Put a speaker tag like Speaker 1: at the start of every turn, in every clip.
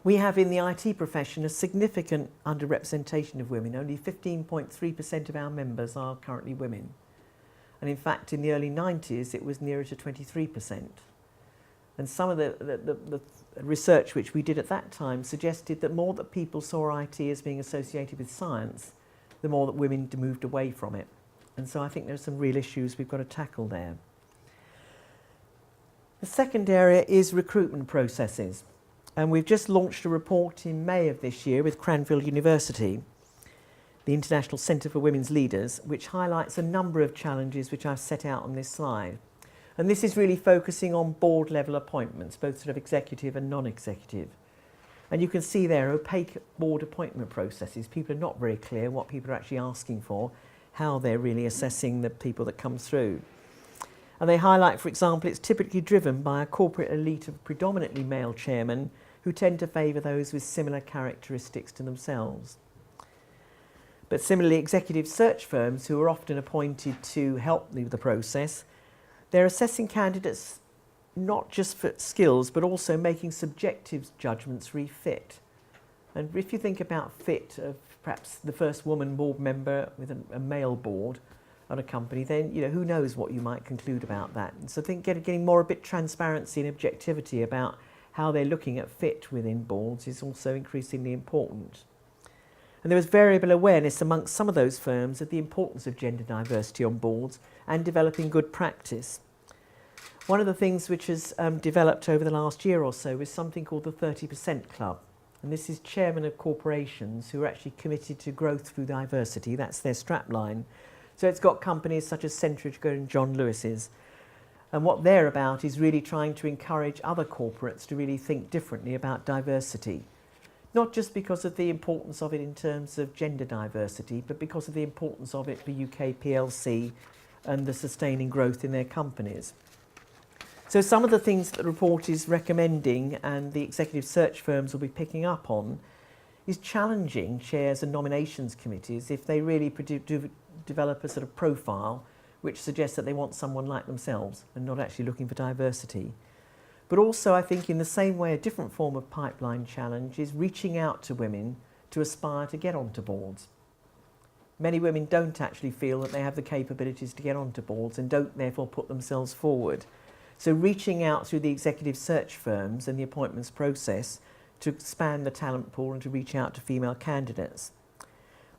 Speaker 1: We have in the IT profession a significant underrepresentation of women. Only 15.3% of our members are currently women. And in fact, in the early 90s, it was nearer to 23%. And some of the research which we did at that time suggested that more that people saw IT as being associated with science, the more that women moved away from it. And so I think there are some real issues we've got to tackle there. The second area is recruitment processes. And we've just launched a report in May of this year with Cranfield University, the International Centre for Women's Leaders, which highlights a number of challenges which I've set out on this slide. And this is really focusing on board level appointments, both sort of executive and non-executive. And you can see there opaque board appointment processes. People are not very clear what people are actually asking for, how they're really assessing the people that come through. And they highlight, for example, it's typically driven by a corporate elite of predominantly male chairmen who tend to favour those with similar characteristics to themselves. But similarly, executive search firms who are often appointed to help with the process, they're assessing candidates not just for skills, but also making subjective judgments refit. And if you think about fit of perhaps the first woman board member with a male board on a company, then who knows what you might conclude about that. And so I think getting more a bit transparency and objectivity about how they're looking at fit within boards is also increasingly important. And there was variable awareness amongst some of those firms of the importance of gender diversity on boards and developing good practice. One of the things which has developed over the last year or so is something called the 30% Club. And this is chairmen of corporations who are actually committed to growth through diversity. That's their strapline. So it's got companies such as Centrica and John Lewis's. And what they're about is really trying to encourage other corporates to really think differently about diversity. Not just because of the importance of it in terms of gender diversity, but because of the importance of it for UK PLC and the sustaining growth in their companies. So some of the things that the report is recommending and the executive search firms will be picking up on is challenging chairs and nominations committees if they really develop a sort of profile which suggests that they want someone like themselves and not actually looking for diversity. But also I think in the same way a different form of pipeline challenge is reaching out to women to aspire to get onto boards. Many women don't actually feel that they have the capabilities to get onto boards and don't therefore put themselves forward. So reaching out through the executive search firms and the appointments process to expand the talent pool and to reach out to female candidates.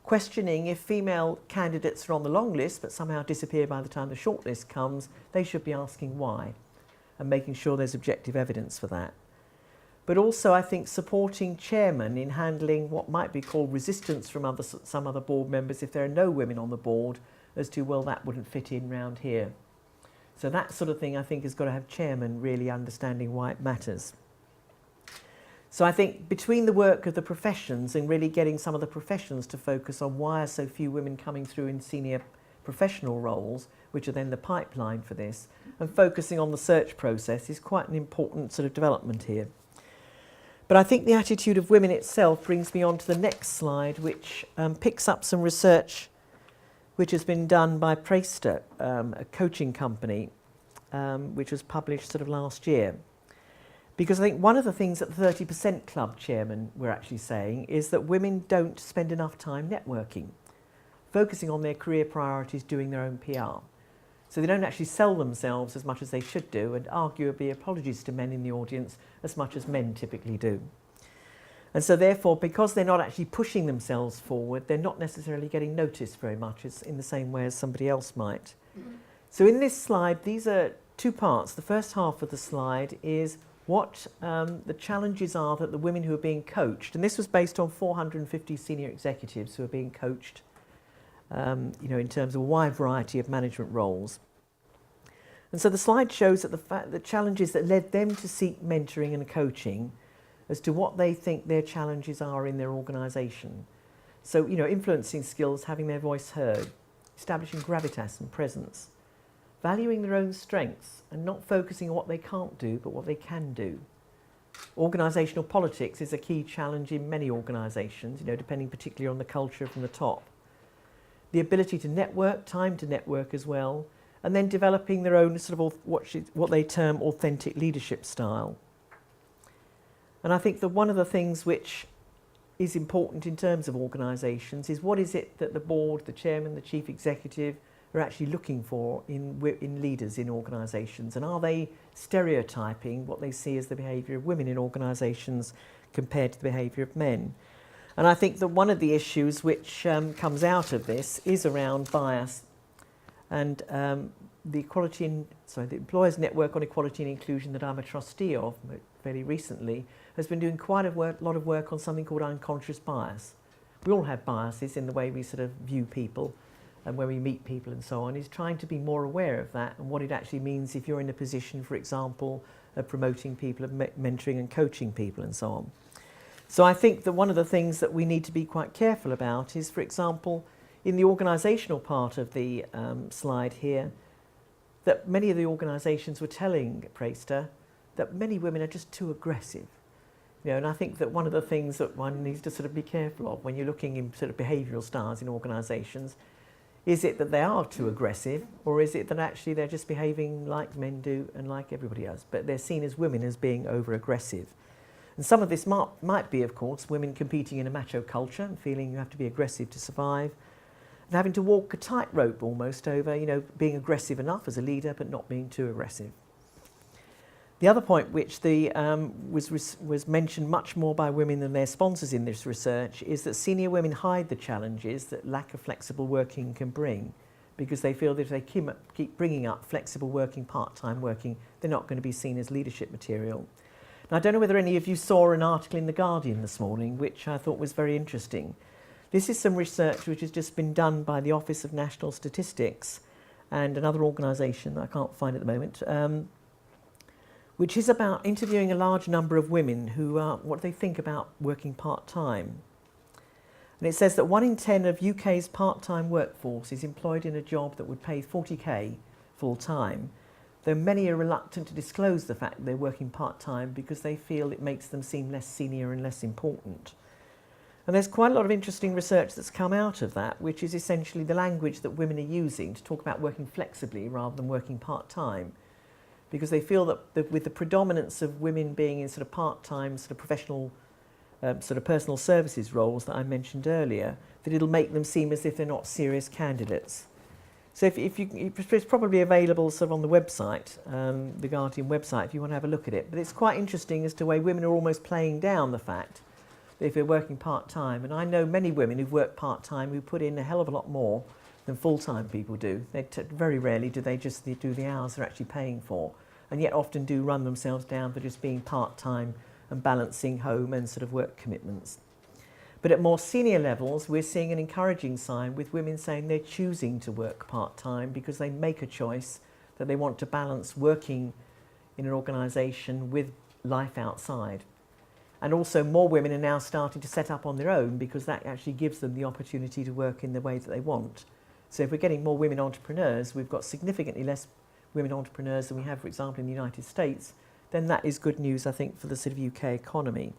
Speaker 1: Questioning if female candidates are on the long list but somehow disappear by the time the short list comes, they should be asking why and making sure there's objective evidence for that. But also I think supporting chairmen in handling what might be called resistance from some other board members if there are no women on the board as to, well, that wouldn't fit in round here. So that sort of thing I think has got to have chairmen really understanding why it matters. So I think between the work of the professions and really getting some of the professions to focus on why are so few women coming through in senior professional roles, which are then the pipeline for this, and focusing on the search process is quite an important sort of development here. But I think the attitude of women itself brings me on to the next slide, which picks up some research which has been done by Praester, a coaching company, which was published sort of last year. Because I think one of the things that the 30% Club chairmen were actually saying is that women don't spend enough time networking, focusing on their career priorities, doing their own PR. So they don't actually sell themselves as much as they should do, and arguably, apologies to men in the audience, as much as men typically do. And so therefore, because they're not actually pushing themselves forward, they're not necessarily getting noticed very much in the same way as somebody else might. So in this slide, these are two parts. The first half of the slide is what the challenges are that the women who are being coached, and this was based on 450 senior executives who are being coached, in terms of a wide variety of management roles. And so the slide shows that the challenges that led them to seek mentoring and coaching as to what they think their challenges are in their organisation. So, influencing skills, having their voice heard, establishing gravitas and presence, valuing their own strengths and not focusing on what they can't do, but what they can do. Organisational politics is a key challenge in many organisations, depending particularly on the culture from the top. The ability to network, time to network as well, and then developing their own sort of what they term authentic leadership style. And I think that one of the things which is important in terms of organisations is what is it that the board, the chairman, the chief executive are actually looking for in leaders in organisations, and are they stereotyping what they see as the behaviour of women in organisations compared to the behaviour of men. And I think that one of the issues which comes out of this is around bias, and the Employers Network on Equality and Inclusion that I'm a trustee of fairly recently has been doing quite a lot of work on something called unconscious bias. We all have biases in the way we sort of view people and when we meet people and so on, is trying to be more aware of that and what it actually means if you're in a position, for example, of promoting people, of mentoring and coaching people and so on. So I think that one of the things that we need to be quite careful about is, for example, in the organisational part of the slide here, that many of the organisations were telling Praester that many women are just too aggressive. You know, and I think that one of the things that one needs to sort of be careful of when you're looking in sort of behavioural styles in organisations, is it that they are too aggressive, or is it that actually they're just behaving like men do and like everybody else, but they're seen as women as being over-aggressive. And some of this might be, of course, women competing in a macho culture and feeling you have to be aggressive to survive, and having to walk a tightrope almost over, you know, being aggressive enough as a leader but not being too aggressive. The other point which was mentioned much more by women than their sponsors in this research is that senior women hide the challenges that lack of flexible working can bring, because they feel that if they keep bringing up flexible working, part-time working, they're not going to be seen as leadership material. Now, I don't know whether any of you saw an article in The Guardian this morning, which I thought was very interesting. This is some research which has just been done by the Office of National Statistics and another organisation that I can't find at the moment, which is about interviewing a large number of women who what they think about working part-time. And it says that 1 in 10 of UK's part-time workforce is employed in a job that would pay 40k full-time, though many are reluctant to disclose the fact that they're working part-time because they feel it makes them seem less senior and less important. And there's quite a lot of interesting research that's come out of that, which is essentially the language that women are using to talk about working flexibly rather than working part-time, because they feel that with the predominance of women being in sort of part-time, sort of professional, sort of personal services roles that I mentioned earlier, that it'll make them seem as if they're not serious candidates. So it's probably available sort of on the website, the Guardian website, if you want to have a look at it. But it's quite interesting as to the way women are almost playing down the fact that if they're working part-time, and I know many women who've worked part-time who put in a hell of a lot more than full-time people do. Very rarely do they just do the hours they're actually paying for, and yet often do run themselves down for just being part-time and balancing home and sort of work commitments. But at more senior levels, we're seeing an encouraging sign with women saying they're choosing to work part-time because they make a choice that they want to balance working in an organisation with life outside. And also more women are now starting to set up on their own because that actually gives them the opportunity to work in the way that they want. So if we're getting more women entrepreneurs, we've got significantly less women entrepreneurs than we have, for example, in the United States, then that is good news, I think, for the sort of UK economy.